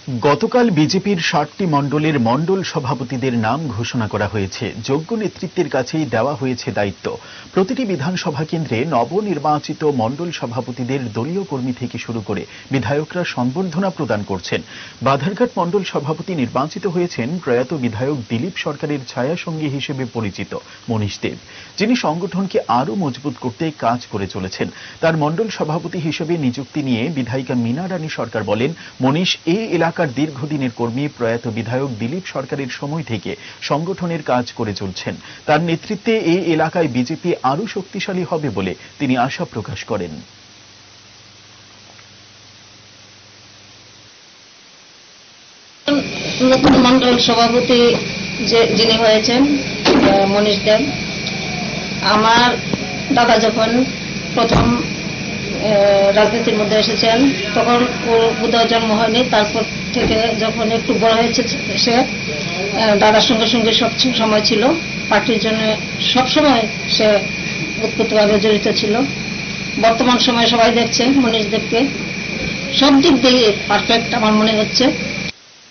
গতকাল বিজেপির ৬০টি মণ্ডলের মণ্ডল সভাপতিদের নাম ঘোষণা করা হয়েছে। যোগ্য নেতৃত্বের কাছেই দেওয়া হয়েছে দায়িত্ব। প্রতিটি বিধানসভা কেন্দ্রে নবনির্বাচিত মণ্ডল সভাপতিদের দলীয় কর্মী থেকে শুরু করে বিধায়করা সংবর্ধনা প্রদান করছেন। বাধারঘাট মণ্ডল সভাপতি নির্বাচিত হয়েছেন প্রয়াত বিধায়ক দিলীপ সরকারের ছায়াসঙ্গী হিসেবে পরিচিত মনীষ দেব, যিনি সংগঠনকে আরও মজবুত করতে কাজ করে চলেছেন। তার মণ্ডল সভাপতি হিসেবে নিযুক্তি নিয়ে বিধায়িকা মীনা রানী সরকার বলেন, মনীষ এই এলাকার দীর্ঘদিনের কর্মী। প্রয়াত বিধায়ক দিলীপ সরকারের সময় থেকে সংগঠনের কাজ করে চলছেন। তার নেতৃত্বে এই এলাকায় বিজেপি আরও শক্তিশালী হবে বলে তিনি আশা প্রকাশ করেন। নতুন মণ্ডল সভাপতি যিনি হয়েছেন মনীষ দেব, আমার দাদা যখন প্রথম রাজনীতির মধ্যে এসেছেন তখন ওর বোধহয় জন্ম হয়নি। তারপর থেকে যখন একটু বড় হয়েছে সে দাদার সঙ্গে সঙ্গে সব সময় ছিল, পার্টির জন্য সবসময় সে উৎপত্তিভাবে জড়িত ছিল। বর্তমান সময়ে সবাই দেখছে মনীষ দেবকে সব দিক দিয়ে পারফেক্ট আমার মনে হচ্ছে।